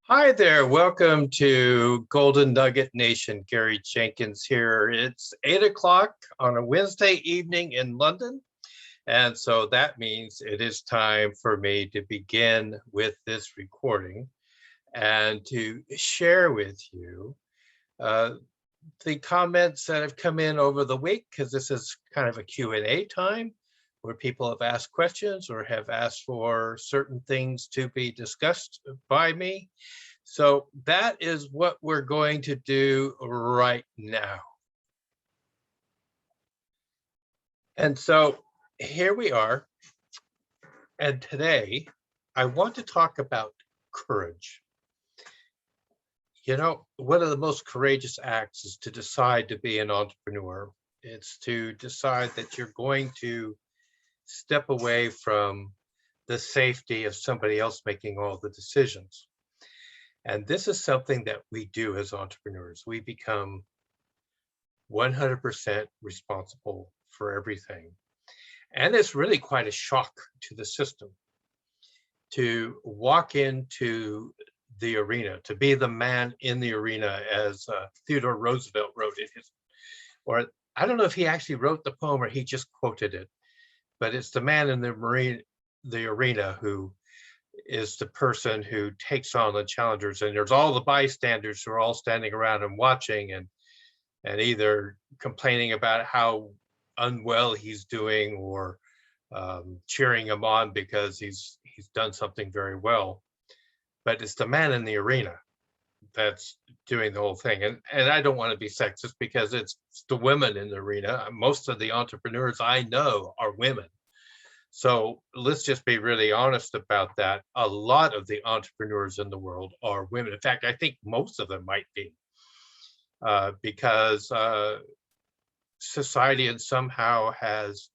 Hi there, welcome to Golden Nugget Nation. Gary Jenkins here. It's 8 o'clock on a Wednesday evening in London. And so that means it is time for me to begin with this recording and to share with you uh, the comments that have come in over the week, because this is kind of a Q&A time where people have asked questions or have asked for certain things to be discussed by me. So that is what we're going to do right now. And so here we are. And today I want to talk about courage. You know, one of the most courageous acts is to decide to be an entrepreneur. It's to decide that you're going to step away from the safety of somebody else making all the decisions. And this is something that we do as entrepreneurs. We become 100% responsible for everything. And it's really quite a shock to the system to walk into the arena, to be the man in the arena, as Theodore Roosevelt wrote in his, or I don't know if he actually wrote the poem or he just quoted it, but it's the man in the arena who is the person who takes on the challengers, and there's all the bystanders who are all standing around and watching and either complaining about how unwell he's doing or cheering him on because he's done something very well. But it's the man in the arena that's doing the whole thing. And I don't want to be sexist because it's the women in the arena. Most of the entrepreneurs I know are women. So let's just be really honest about that. A lot of the entrepreneurs in the world are women. In fact, I think most of them might be, because society and somehow has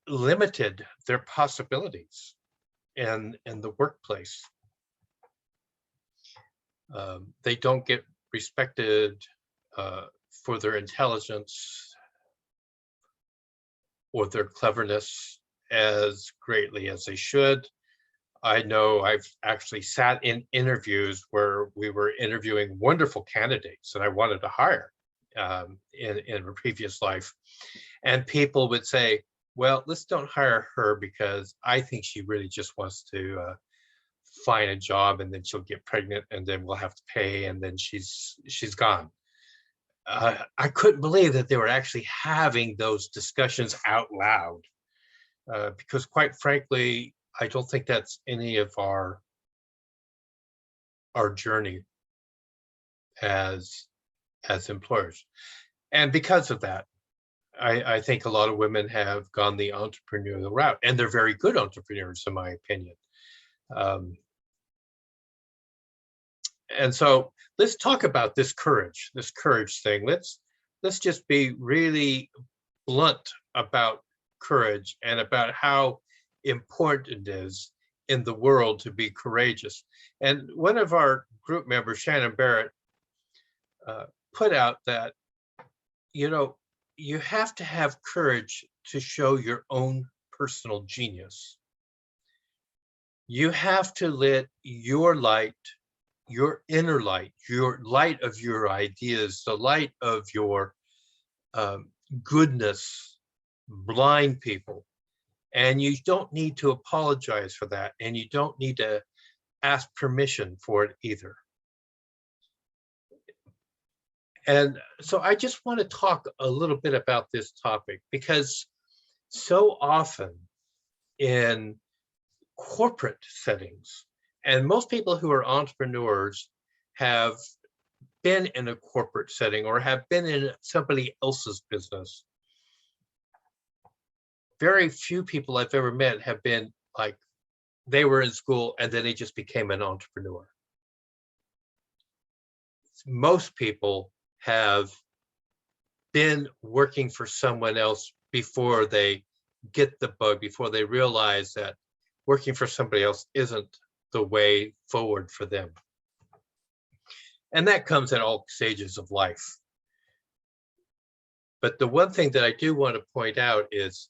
limited their possibilities in the workplace. They don't get respected for their intelligence or their cleverness as greatly as they should. I know I've actually sat in interviews where we were interviewing wonderful candidates that I wanted to hire in a previous life. And people would say, well, let's don't hire her because I think she really just wants to find a job, and then she'll get pregnant and then we'll have to pay, and then she's gone. I couldn't believe that they were actually having those discussions out loud, because quite frankly, I don't think that's any of our journey as employers. And because of that, I think a lot of women have gone the entrepreneurial route, and they're very good entrepreneurs, in my opinion. And so let's talk about this courage thing. Let's just be really blunt about courage and about how important it is in the world to be courageous. And one of our group members, Shannon Barrett, put out that, you know, you have to have courage to show your own personal genius. You have to let your light, your inner light, your light of your ideas, the light of your goodness, blind people. And you don't need to apologize for that. And you don't need to ask permission for it either. And so I just want to talk a little bit about this topic, because so often in corporate settings, and most people who are entrepreneurs have been in a corporate setting or have been in somebody else's business. Very few people I've ever met have been like, they were in school and then they just became an entrepreneur. Most people have been working for someone else before they get the bug, before they realize that working for somebody else isn't the way forward for them. And that comes at all stages of life. But the one thing that I do want to point out is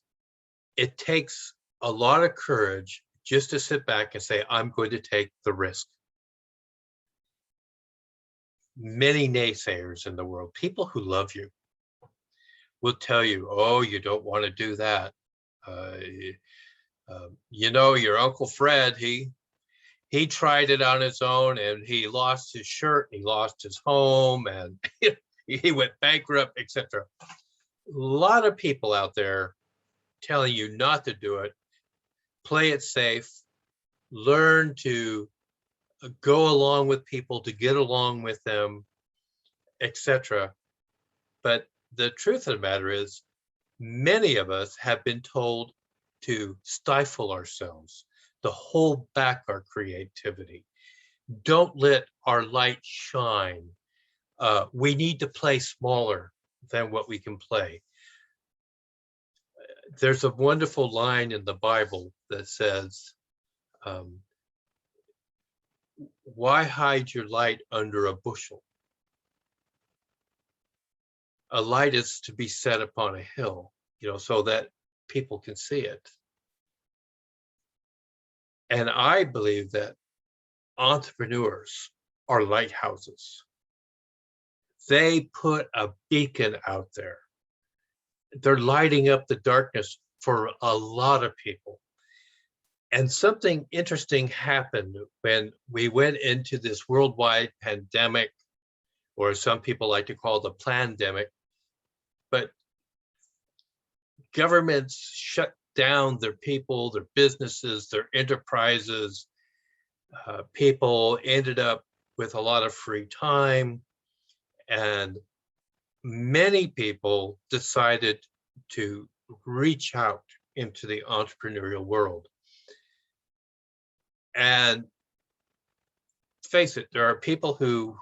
it takes a lot of courage just to sit back and say, I'm going to take the risk. many naysayers in the world, people who love you, will tell you, oh, you don't want to do that. Uh, you know, your Uncle Fred, he tried it on his own and he lost his shirt, he lost his home, and he went bankrupt, etc. A lot of people out there telling you not to do it. Play it safe. Learn to go along with people, to get along with them, etc. But the truth of the matter is, many of us have been told to stifle ourselves, to hold back our creativity. Don't let our light shine. We need to play smaller than what we can play. There's a wonderful line in the Bible that says, why hide your light under a bushel? A light is to be set upon a hill, so that people can see it. And I believe that entrepreneurs are lighthouses. They put a beacon out there. They're lighting up the darkness for a lot of people. And something interesting happened when we went into this worldwide pandemic, or some people like to call the plandemic. But governments shut down their people, their businesses, their enterprises. People ended up with a lot of free time, and many people decided to reach out into the entrepreneurial world. And face it, there are people who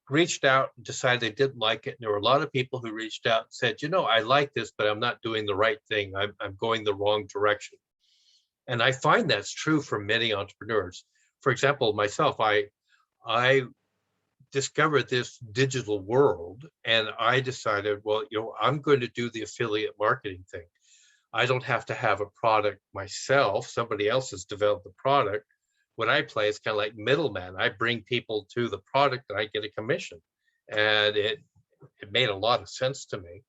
reached out and decided they didn't like it. And there were a lot of people who reached out and said, I like this, but I'm not doing the right thing. I'm going the wrong direction. And I find that's true for many entrepreneurs. For example, myself, I discovered this digital world, and I decided, well, I'm going to do the affiliate marketing thing. I don't have to have a product myself. Somebody else has developed the product. What I play is kind of like middleman. I bring people to the product and I get a commission. And it made a lot of sense to me.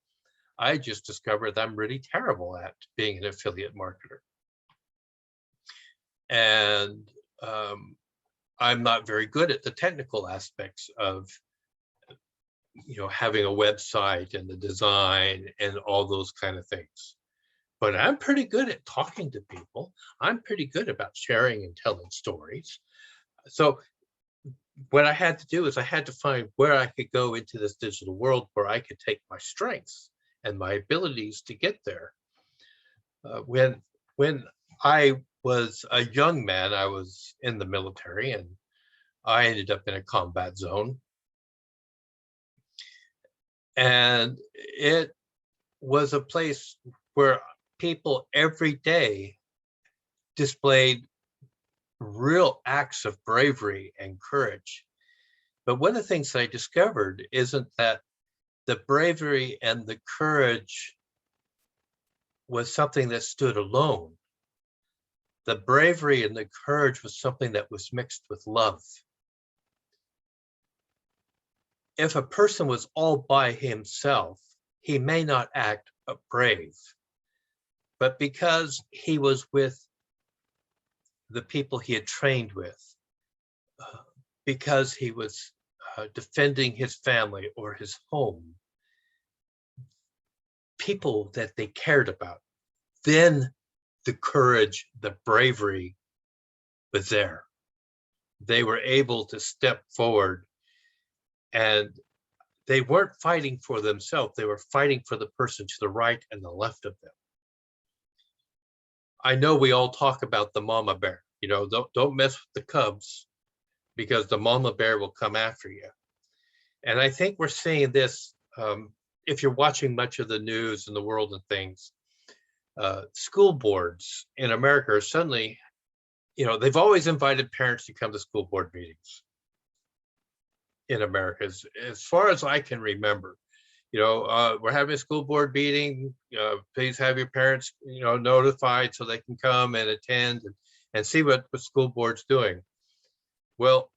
I just discovered that I'm really terrible at being an affiliate marketer. And I'm not very good at the technical aspects of having a website and the design and all those kind of things. But I'm pretty good at talking to people. I'm pretty good about sharing and telling stories. So what I had to do is I had to find where I could go into this digital world where I could take my strengths and my abilities to get there. When I was a young man, I was in the military, and I ended up in a combat zone. And it was a place where people every day displayed real acts of bravery and courage. But one of the things I discovered isn't that the bravery and the courage was something that stood alone. The bravery and the courage was something that was mixed with love. If a person was all by himself, he may not act brave. But because he was with the people he had trained with, because he was defending his family or his home, people that they cared about, then the courage, the bravery was there. They were able to step forward, and they weren't fighting for themselves. They were fighting for the person to the right and the left of them. I know we all talk about the mama bear, don't mess with the cubs, because the mama bear will come after you. And I think we're seeing this, if you're watching much of the news in the world and things, school boards in America are suddenly, they've always invited parents to come to school board meetings in America, as far as I can remember. We're having a school board meeting, please have your parents, notified so they can come and attend and see what the school board's doing. Well,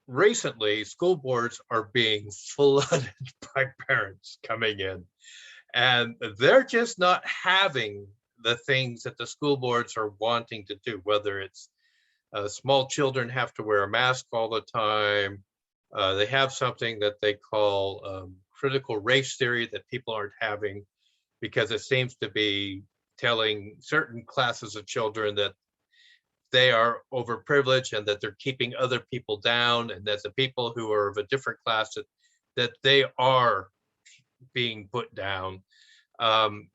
recently school boards are being flooded by parents coming in, and they're just not having the things that the school boards are wanting to do, whether it's small children have to wear a mask all the time. They have something that they call critical race theory that people aren't having, because it seems to be telling certain classes of children that they are overprivileged and that they're keeping other people down, and that the people who are of a different class, that they are being put down. Um,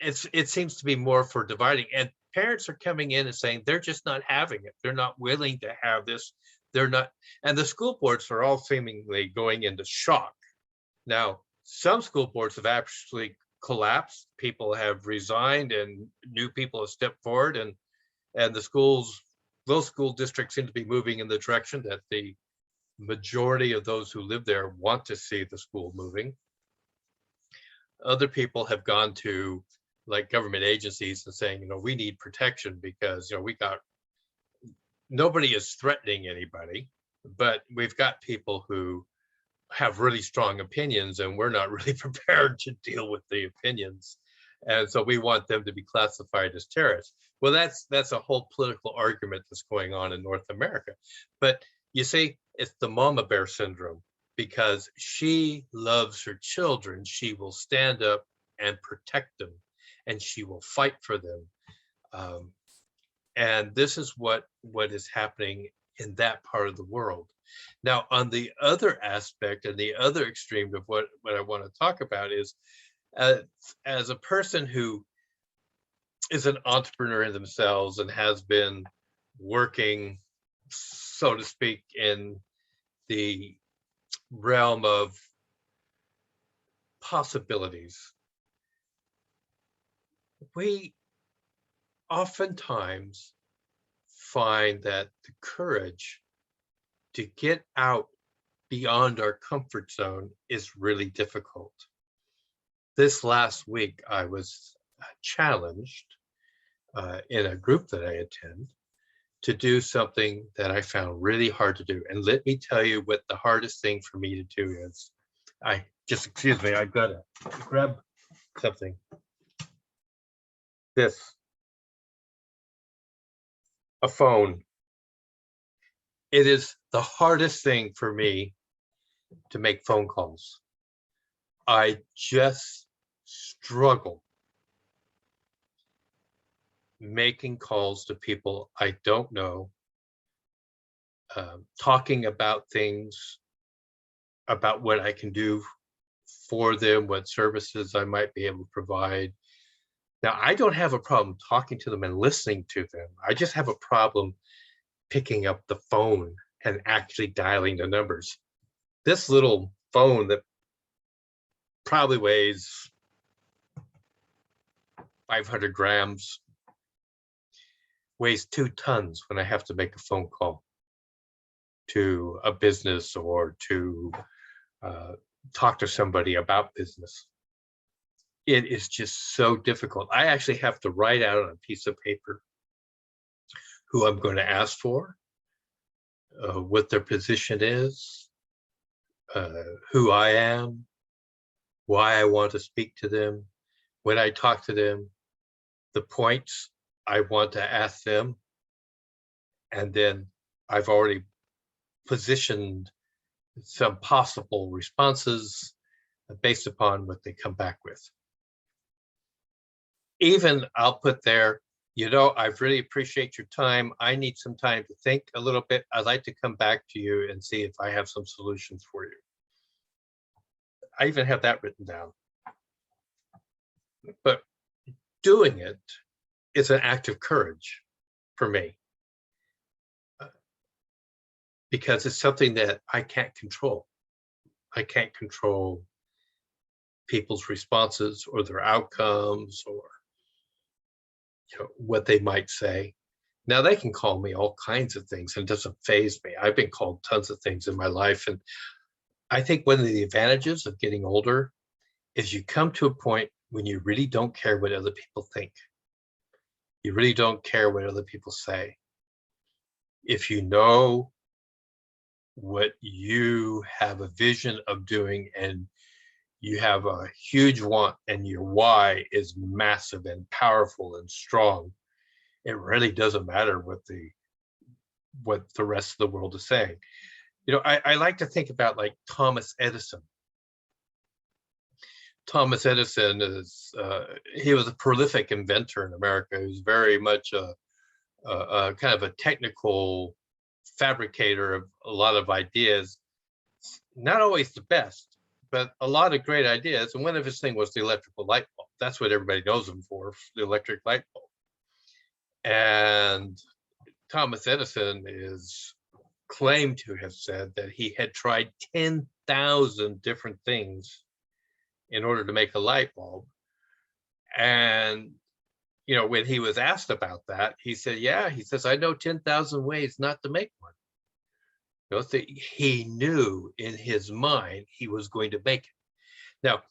it seems to be more for dividing, and parents are coming in and saying they're just not having it. They're not willing to have this. They're not, and the school boards are all seemingly going into shock. Now, some school boards have actually collapsed. People have resigned and new people have stepped forward, and the schools, those school districts seem to be moving in the direction that the majority of those who live there want to see the school moving. Other people have gone to like government agencies and saying, we need protection because, we got, nobody is threatening anybody, but we've got people who have really strong opinions and we're not really prepared to deal with the opinions. And so we want them to be classified as terrorists. Well, that's a whole political argument that's going on in North America. But you see, it's the mama bear syndrome. Because she loves her children, she will stand up and protect them, and she will fight for them. And this is what is happening in that part of the world. Now, on the other aspect and the other extreme of what I want to talk about is, as a person who is an entrepreneur in themselves and has been working, so to speak, in the realm of possibilities, we oftentimes find that the courage to get out beyond our comfort zone is really difficult. This last week, I was challenged in a group that I attend to do something that I found really hard to do. And let me tell you what the hardest thing for me to do is. Excuse me, I've got to grab something. A phone. It is the hardest thing for me to make phone calls. I just struggle making calls to people I don't know, talking about things, about what I can do for them, what services I might be able to provide. Now, I don't have a problem talking to them and listening to them. I just have a problem picking up the phone and actually dialing the numbers. This little phone that probably weighs 500 grams weighs 2 tons when I have to make a phone call to a business or to talk to somebody about business. It is just so difficult. I actually have to write out on a piece of paper who I'm going to ask for, what their position is, who I am, why I want to speak to them, when I talk to them, the points I want to ask them, and then I've already positioned some possible responses based upon what they come back with. Even I'll put there, I really appreciate your time. I need some time to think a little bit. I'd like to come back to you and see if I have some solutions for you. I even have that written down. But doing it is an act of courage for me, because it's something that I can't control. I can't control people's responses or their outcomes or what they might say. Now, they can call me all kinds of things and it doesn't faze me. I've been called tons of things in my life. And I think one of the advantages of getting older is you come to a point when you really don't care what other people think. You really don't care what other people say. If you know what you have a vision of doing, and you have a huge want, and your why is massive and powerful and strong, it really doesn't matter what the rest of the world is saying. I like to think about like Thomas Edison. Thomas Edison he was a prolific inventor in America. He was very much a kind of a technical fabricator of a lot of ideas, not always the best, but a lot of great ideas. And one of his things was the electrical light bulb. That's what everybody knows him for, the electric light bulb. And Thomas Edison is claimed to have said that he had tried 10,000 different things in order to make a light bulb. And when he was asked about that, he said, yeah, he says, I know 10,000 ways not to make one. He knew in his mind he was going to make it. Now,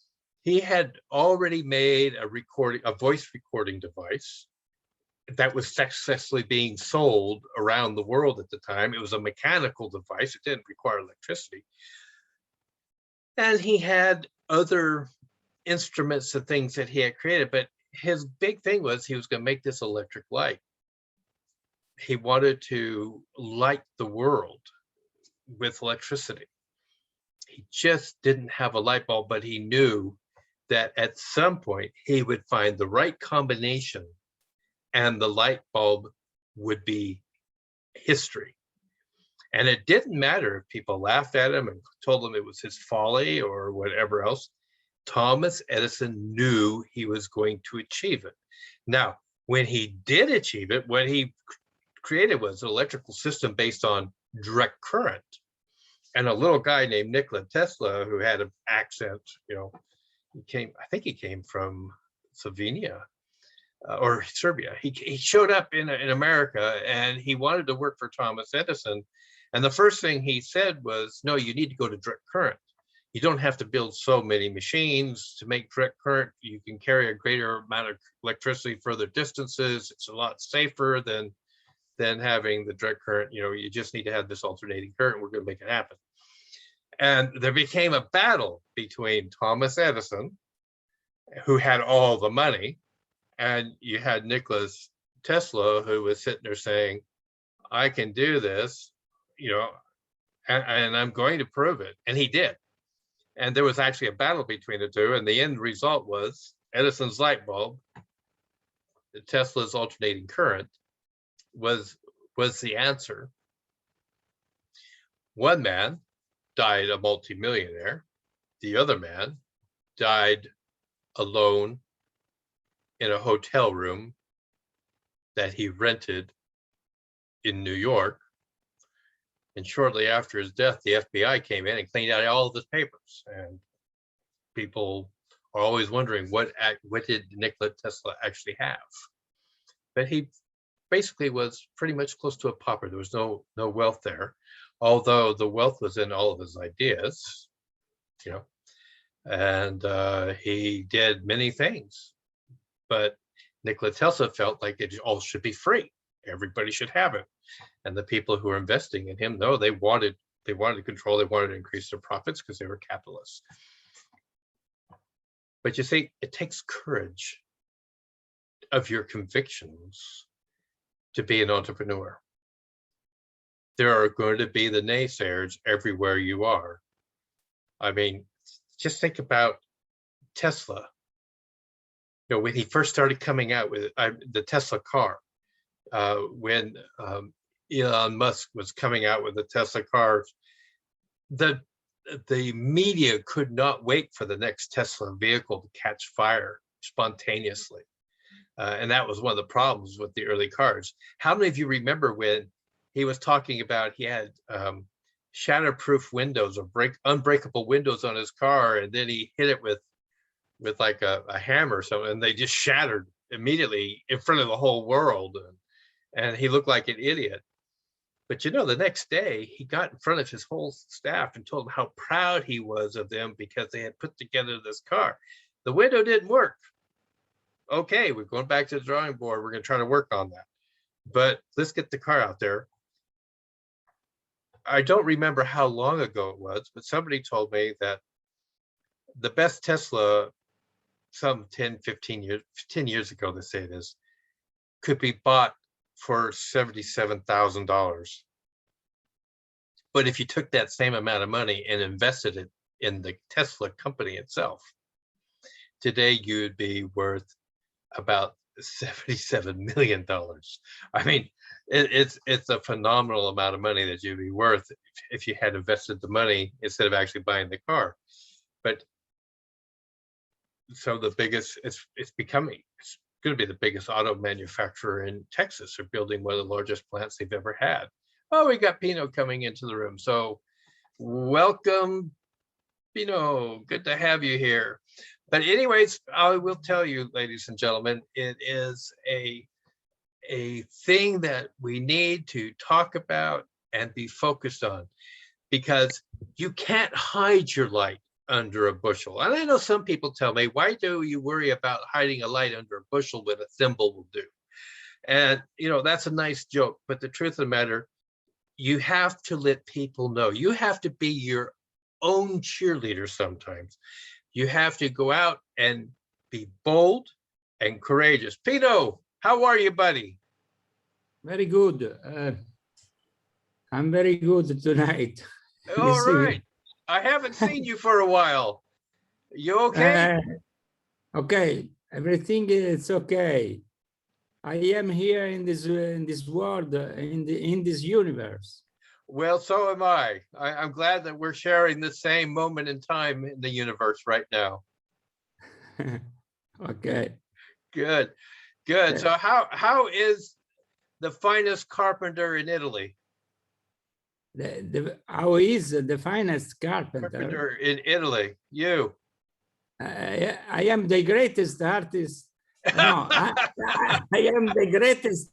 he had already made a voice recording device that was successfully being sold around the world at the time. It was a mechanical device. It didn't require electricity. And he had other instruments and things that he had created, but his big thing was he was going to make this electric light. He wanted to light the world with electricity. He just didn't have a light bulb, but he knew that at some point he would find the right combination and the light bulb would be history. And it didn't matter if people laughed at him and told him it was his folly or whatever else. Thomas Edison knew he was going to achieve it. Now, when he did achieve it, what he created was an electrical system based on direct current. And a little guy named Nikola Tesla, who had an accent, I think he came from Slovenia or Serbia. He showed up in America, and he wanted to work for Thomas Edison. And the first thing he said was, no, you need to go to direct current. You don't have to build so many machines to make direct current. You can carry a greater amount of electricity further distances. It's a lot safer than having the direct current. You just need to have this alternating current. We're going to make it happen. And there became a battle between Thomas Edison, who had all the money, and you had Nikola Tesla, who was sitting there saying, I can do this, and I'm going to prove it. And he did. And there was actually a battle between the two. And the end result was Edison's light bulb, Tesla's alternating current, was the answer. One man died a multimillionaire. The other man died alone in a hotel room that he rented in New York. And shortly after his death, the FBI came in and cleaned out all of his papers. And people are always wondering what did Nikola Tesla actually have? But he basically was pretty much close to a pauper. There was no wealth there, although the wealth was in all of his ideas, and he did many things. But Nikola Tesla felt like it all should be free. Everybody should have it. And the people who were investing in him, no, they wanted control. They wanted to increase their profits because they were capitalists. But you see, it takes courage of your convictions to be an entrepreneur. There are going to be the naysayers everywhere you are. I mean, just think about Tesla. When he first started coming out with the Tesla car, when Elon Musk was coming out with the Tesla cars, the media could not wait for the next Tesla vehicle to catch fire spontaneously. And that was one of the problems with the early cars. How many of you remember when he was talking about he had shatterproof windows or unbreakable windows on his car, and then he hit it with like a hammer or something, and they just shattered immediately in front of the whole world, and he looked like an idiot. But the next day he got in front of his whole staff and told them how proud he was of them because they had put together this car. The window didn't work. Okay, we're going back to the drawing board. We're going to try to work on that. But let's get the car out there. I don't remember how long ago it was, but somebody told me that the best Tesla, some 10, 15 years, 10 years ago, they say it is, could be bought for $77,000. But if you took that same amount of money and invested it in the Tesla company itself, today you'd be worth about $77 million. I mean, it's a phenomenal amount of money that you'd be worth if you had invested the money instead of actually buying the car. But so the biggest, it's going to be the biggest auto manufacturer in Texas. They're building one of the largest plants they've ever had. Oh, we got Pino coming into the room. So welcome, Pino. Good to have you here. But anyways, I will tell you, ladies and gentlemen, it is a thing that we need to talk about and be focused on, because you can't hide your light under a bushel. And I know some people tell me, why do you worry about hiding a light under a bushel when a thimble will do? And, you know, that's a nice joke. But the truth of the matter, you have to let people know. You have to be your own cheerleader sometimes. You have to go out and be bold and courageous. Pino, how are you, buddy? Very good. I'm very good tonight. All right. I haven't seen you for a while. You okay? Okay. Everything is okay. I am here in this world, in this universe. Well, so am I. I'm glad that we're sharing the same moment in time in the universe right now. Okay. Good, good. So how is the finest carpenter in Italy? How is the finest carpenter? Carpenter in Italy, you. I am the greatest artist. No, I am the greatest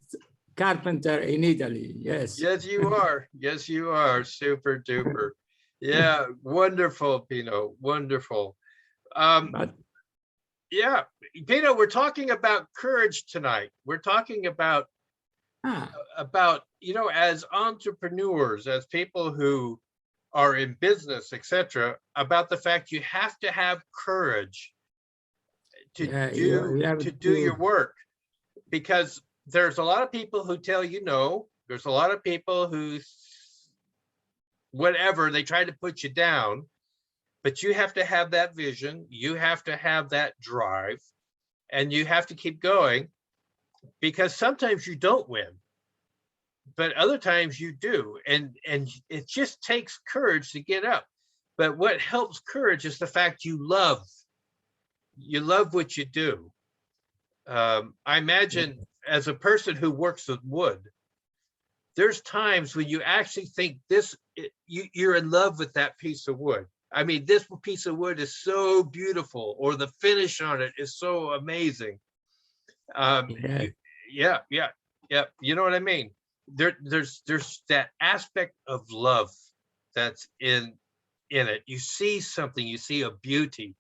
carpenter in Italy. Yes. Yes, you are. Yes, you are. Super duper. Yeah, wonderful, Pino. Wonderful. Yeah, Pino, we're talking about courage tonight. We're talking about you know, as entrepreneurs, as people who are in business, etc., about the fact you have to have courage to do your work, because there's a lot of people who tell you no. There's a lot of people who, whatever, they try to put you down, but you have to have that vision. You have to have that drive, and you have to keep going, because sometimes you don't win, but other times you do. And it just takes courage to get up. But what helps courage is the fact you love what you do. I imagine as a person who works with wood, there's times when you actually think you're in love with that piece of wood. I mean, this piece of wood is so beautiful, or the finish on it is so amazing. Yeah. You know what I mean? There's that aspect of love that's in it. You see something, you see a beauty.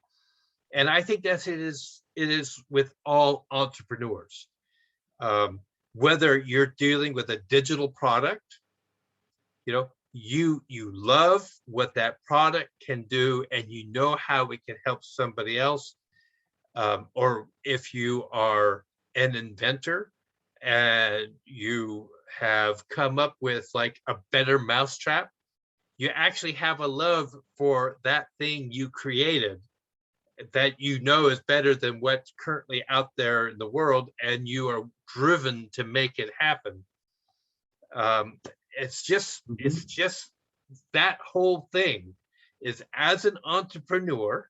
And I think it is with all entrepreneurs. Whether you're dealing with a digital product, you know, you love what that product can do, and you know how it can help somebody else. Or if you are an inventor and you have come up with like a better mousetrap, you actually have a love for that thing you created that you know is better than what's currently out there in the world, and you are driven to make it happen. It's just that whole thing is, as an entrepreneur,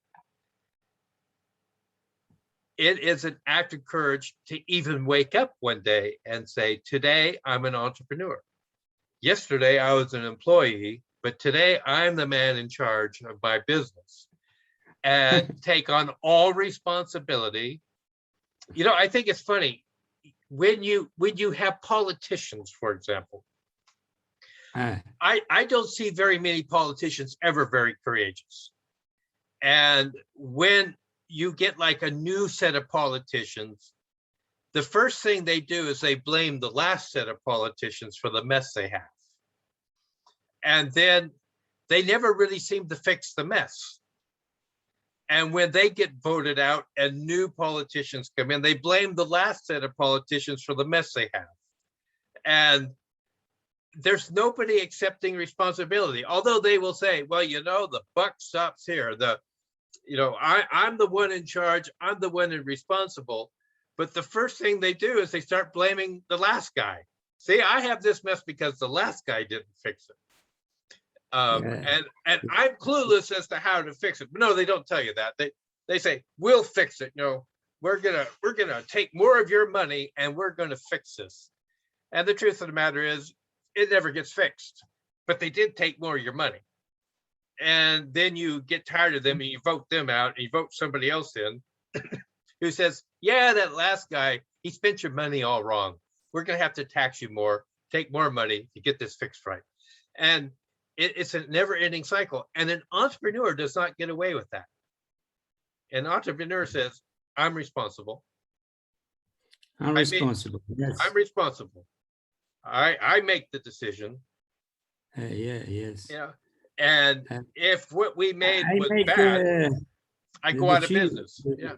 it is an act of courage to even wake up one day and say, today I'm an entrepreneur. Yesterday I was an employee, but today I'm the man in charge of my business, and take on all responsibility. You know, I think it's funny when you have politicians, for example. I don't see very many politicians ever very courageous. And when you get like a new set of politicians, the first thing they do is they blame the last set of politicians for the mess they have. And then they never really seem to fix the mess. And when they get voted out and new politicians come in, they blame the last set of politicians for the mess they have. And there's nobody accepting responsibility, although they will say, well, the buck stops here. I'm the one in charge. I'm the one responsible. But the first thing they do is they start blaming the last guy. See, I have this mess because the last guy didn't fix it. And I'm clueless as to how to fix it. But no, they don't tell you that. They say, we'll fix it. We're gonna take more of your money and we're gonna fix this. And the truth of the matter is, it never gets fixed. But they did take more of your money. And then you get tired of them and you vote them out and you vote somebody else in who says, yeah, that last guy, he spent your money all wrong. We're gonna have to tax you more, take more money to get this fixed right. And it's a never-ending cycle. And an entrepreneur does not get away with that. An entrepreneur says, I'm responsible. I'm responsible. Yes. I'm responsible. I make the decision. Yes. Yeah. And if what we made was make, bad, I go out of business. Yeah.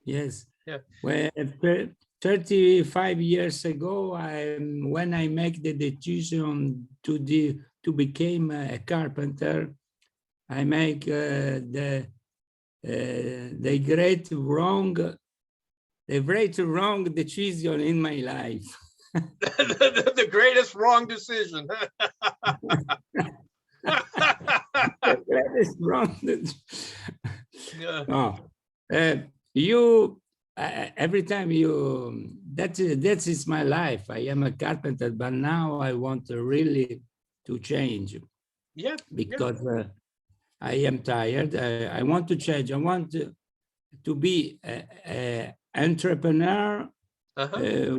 Yes. Yeah. Well, 35 years ago, when I make the decision to become a carpenter, I make the great wrong decision in my life. The greatest wrong decision. The greatest wrong. Yeah. Oh, every time that is my life. I am a carpenter, but now I want really to change. Yeah. Because I am tired. I want to change. I want to be an entrepreneur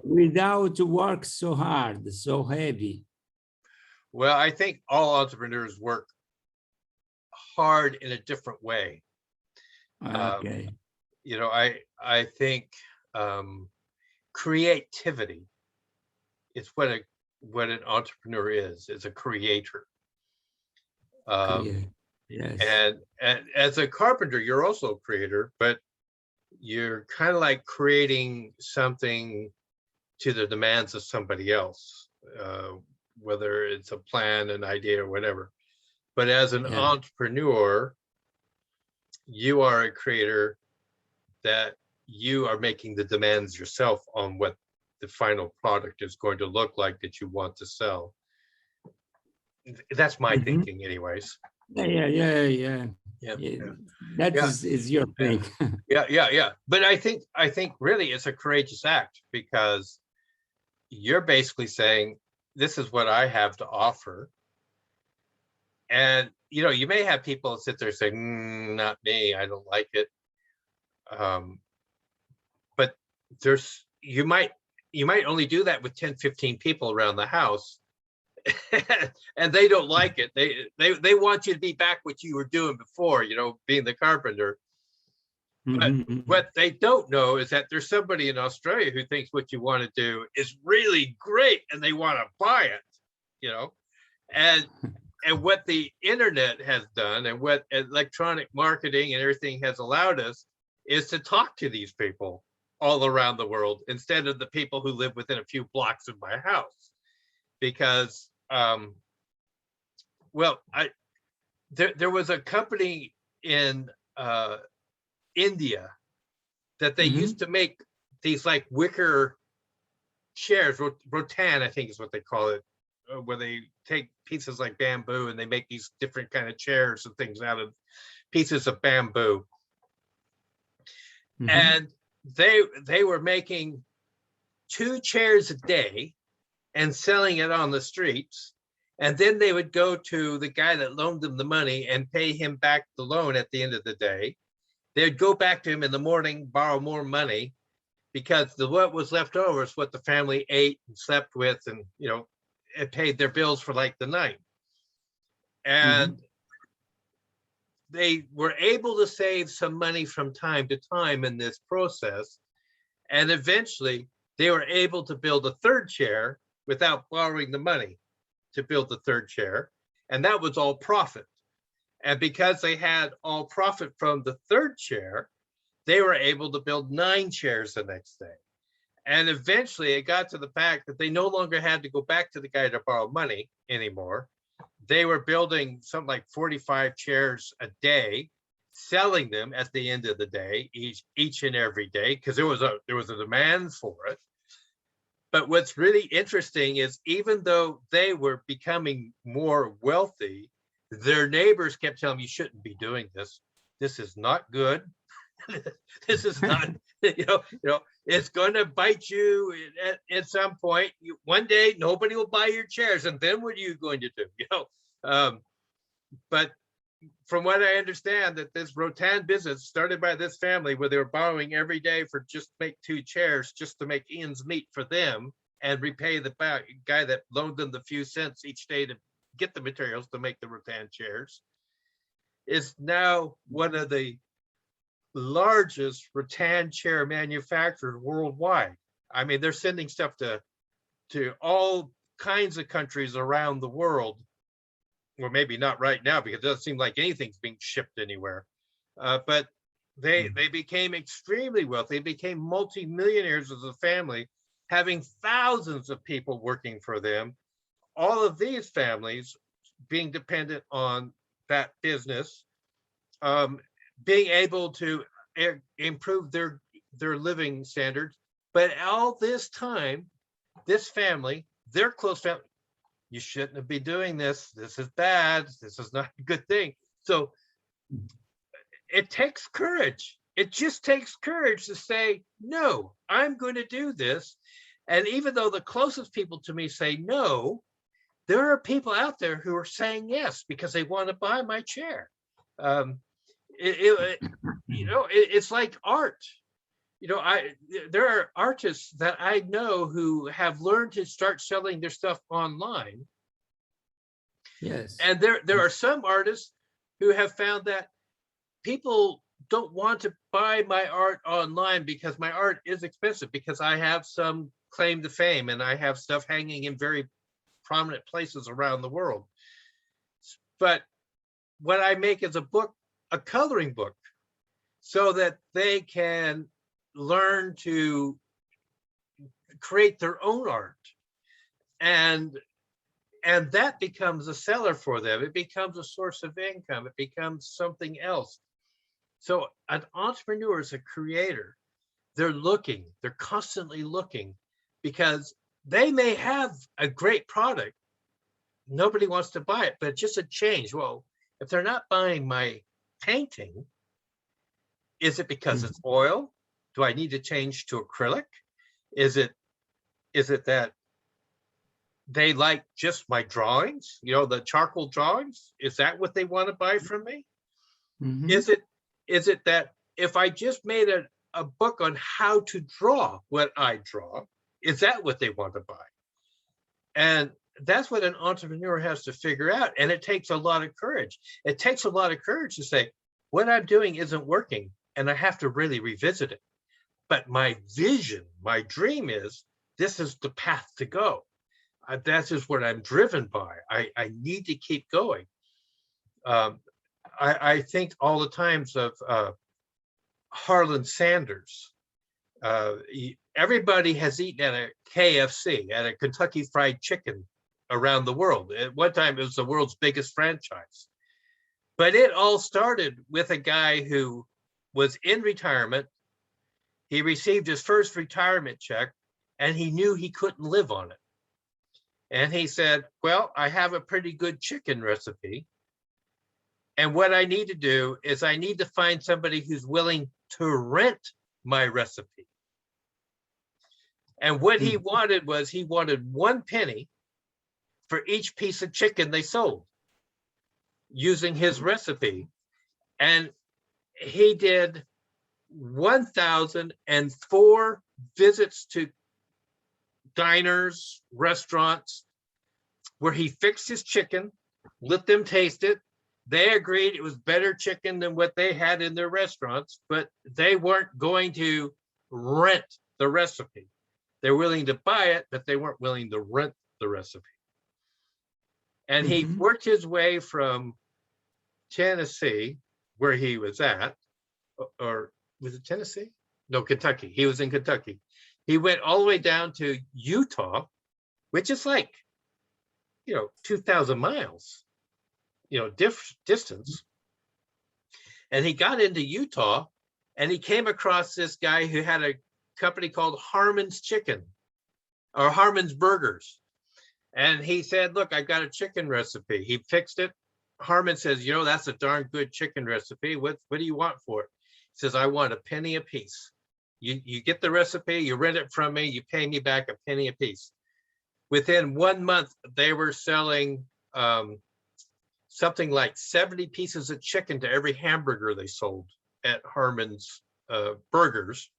without work so hard, so heavy. Well, I think all entrepreneurs work hard in a different way. Okay. I think creativity is what an entrepreneur is a creator. Yes. And as a carpenter, you're also a creator, but you're kind of like creating something to the demands of somebody else, whether it's a plan, an idea, or whatever. But as an entrepreneur, you are a creator that you are making the demands yourself on what the final product is going to look like that you want to sell. That's my thinking anyways. Yeah. That is your thing. Yeah. But I think really it's a courageous act, because you're basically saying, this is what I have to offer. And you may have people sit there saying, not me, I don't like it. But you might only do that with 10, 15 people around the house. And they don't like it. They want you to be back what you were doing before, being the carpenter. But what they don't know is that there's somebody in Australia who thinks what you want to do is really great and they want to buy it, and what the internet has done and what electronic marketing and everything has allowed us is to talk to these people all around the world instead of the people who live within a few blocks of my house. Because there was a company in India that they used to make these like wicker chairs, rattan, I think is what they call it, where they take pieces like bamboo and they make these different kind of chairs and things out of pieces of bamboo. And they were making 2 chairs a day and selling it on the streets. And then they would go to the guy that loaned them the money and pay him back the loan at the end of the day. They'd go back to him in the morning, borrow more money, because what was left over is what the family ate and slept with, and it paid their bills for like the night. And they were able to save some money from time to time in this process. And eventually they were able to build a 3rd chair without borrowing the money. to build the third chair, and that was all profit. And because they had all profit from the third chair, they were able to build 9 chairs the next day. And eventually it got to the fact that they no longer had to go back to the guy to borrow money anymore. They were building something like 45 chairs a day, selling them at the end of the day, each and every day, because there was a demand for it. But what's really interesting is even though they were becoming more wealthy, their neighbors kept telling them, you shouldn't be doing this. This is not good. This is not, it's going to bite you at some point. One day, nobody will buy your chairs. And then what are you going to do? But from what I understand, that this rattan business started by this family where they were borrowing every day for just make 2 chairs, just to make ends meet for them and repay the guy that loaned them the few cents each day to get the materials to make the rattan chairs, is now one of the largest rattan chair manufacturers worldwide. I mean, they're sending stuff to all kinds of countries around the world. Well, maybe not right now because it doesn't seem like anything's being shipped anywhere. But they became extremely wealthy. They became multimillionaires as a family, having thousands of people working for them. All of these families being dependent on that business, being able to improve their living standards. But all this time, this family, their close family, you shouldn't be doing this. This is bad. This is not a good thing. So it takes courage. It just takes courage to say, no, I'm going to do this. And even though the closest people to me say no, there are people out there who are saying yes because they want to buy my chair. It's like art. There are artists that I know who have learned to start selling their stuff online. Yes. And there are some artists who have found that people don't want to buy my art online because my art is expensive, because I have some claim to fame and I have stuff hanging in very prominent places around the world. But what I make is a book, a coloring book, so that they can learn to create their own art. And that becomes a seller for them. It becomes a source of income. It becomes something else. So an entrepreneur is a creator. They're constantly looking, because they may have a great product. Nobody wants to buy it, but just a change. Well, if they're not buying my painting, is it because it's oil? Do I need to change to acrylic? Is it that they like just my drawings, the charcoal drawings? Is that what they want to buy from me? Mm-hmm. Is it that if I just made a book on how to draw what I draw, is that what they want to buy? And that's what an entrepreneur has to figure out. And it takes a lot of courage. It takes a lot of courage to say, what I'm doing isn't working, and I have to really revisit it. But my vision, my dream is, this is the path to go. That is what I'm driven by. I need to keep going. I think all the times of Harlan Sanders. Everybody has eaten at a KFC, at a Kentucky Fried Chicken around the world. At one time, it was the world's biggest franchise. But it all started with a guy who was in retirement. He received his first retirement check, and he knew he couldn't live on it. And he said, well, I have a pretty good chicken recipe. And what I need to do is I need to find somebody who's willing to rent my recipe. And what he wanted was, he wanted 1 penny for each piece of chicken they sold using his recipe. And he did 1,004 visits to diners, restaurants, where he fixed his chicken, let them taste it. They agreed it was better chicken than what they had in their restaurants, but they weren't going to rent the recipe. They're willing to buy it, but they weren't willing to rent the recipe. And he worked his way from Tennessee, where he was at, or was it Tennessee? No, Kentucky. He was in Kentucky. He went all the way down to Utah, which is like, 2,000 miles, distance. And he got into Utah, and he came across this guy who had a company called Harmon's Chicken or Harmon's Burgers. And he said, look, I've got a chicken recipe. He fixed it. Harmon says, that's a darn good chicken recipe. What do you want for it? He says, I want a penny a piece. You get the recipe, you rent it from me, you pay me back a penny a piece. Within 1 month, they were selling something like 70 pieces of chicken to every hamburger they sold at Harmon's Burgers.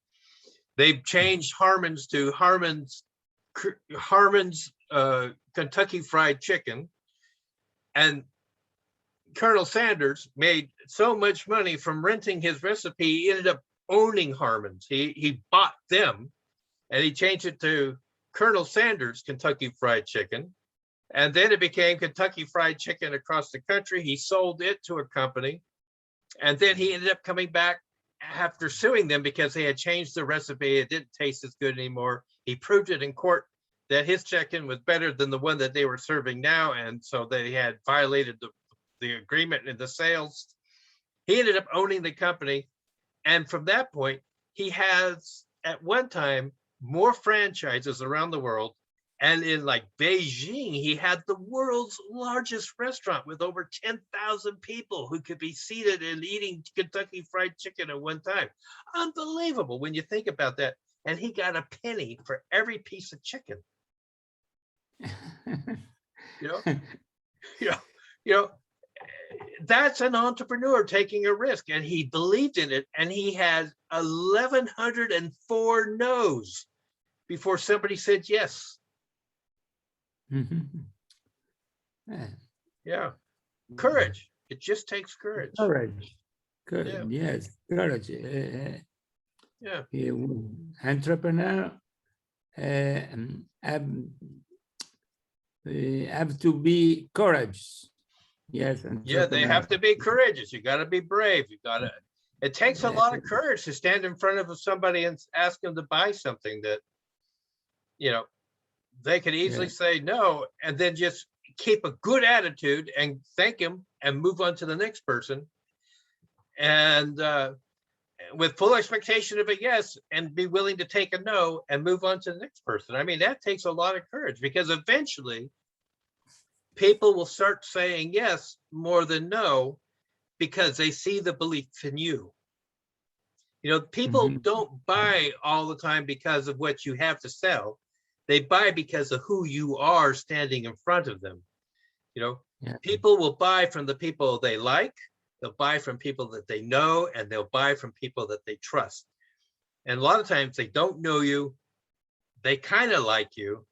They've changed Harmon's to Harmon's Kentucky Fried Chicken. And Colonel Sanders made so much money from renting his recipe, he ended up owning Harmon's. He bought them, and he changed it to Colonel Sanders Kentucky Fried Chicken. And then it became Kentucky Fried Chicken across the country. He sold it to a company. And then he ended up coming back after suing them because they had changed the recipe. It didn't taste as good anymore. He proved it in court that his chicken was better than the one that they were serving now. And so they had violated the agreement in the sales. He ended up owning the company. And from that point, he has at one time more franchises around the world. And in like Beijing, he had the world's largest restaurant with over 10,000 people who could be seated and eating Kentucky Fried Chicken at one time. Unbelievable when you think about that. And he got a penny for every piece of chicken. That's an entrepreneur taking a risk, and he believed in it. And he had 1,104 no's before somebody said yes. Yeah. Courage. It just takes courage. Courage. Yes, courage. Entrepreneur have to be courageous. Yes. Yeah, they have to be courageous. You got to be brave. It takes a lot of courage to stand in front of somebody and ask them to buy something that, they could easily say no, and then just keep a good attitude and thank him and move on to the next person. And with full expectation of a yes, and be willing to take a no and move on to the next person. I mean, that takes a lot of courage, because eventually people will start saying yes more than no, because they see the belief in you. People don't buy all the time because of what you have to sell. They buy because of who you are standing in front of them. People will buy from the people they like. They'll buy from people that they know, and they'll buy from people that they trust. And a lot of times they don't know you. They kind of like you,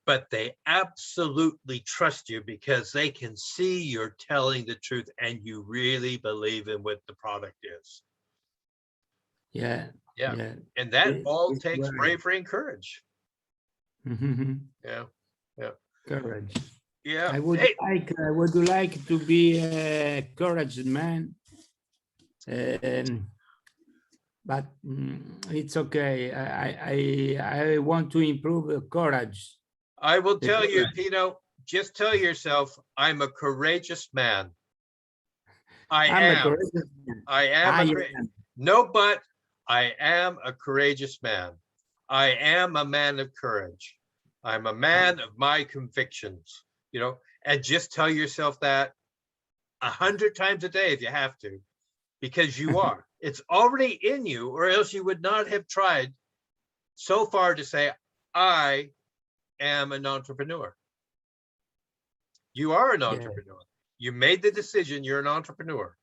but they absolutely trust you because they can see you're telling the truth and you really believe in what the product is. Yeah. And that all takes bravery and courage. Yeah. Courage. Yeah. I would like to be a courageous man, but it's okay. I want to improve courage. I will tell you, Pino, just tell yourself, I'm a courageous man. I am. No, but I am a courageous man. I am a man of courage. I'm a man of my convictions, and just tell yourself that 100 times a day if you have to, because you are. It's already in you, or else you would not have tried so far to say, I am an entrepreneur. You are an entrepreneur. You made the decision, you're an entrepreneur.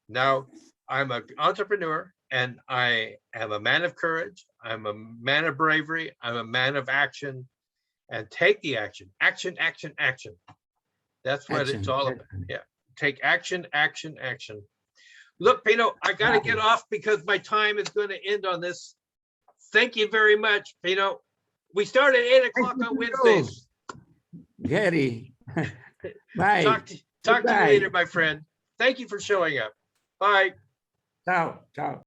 Now, I'm an entrepreneur, and I am a man of courage. I'm a man of bravery. I'm a man of action. And take the action. Action, action, action. That's what it's all about. Yeah. Take action, action, action. Look, Pino, I got to get off because my time is going to end on this. Thank you very much, Pino. We start at 8 o'clock on Wednesdays. Gary, Bye. Talk to you later, my friend. Thank you for showing up. Bye. Ciao. Ciao.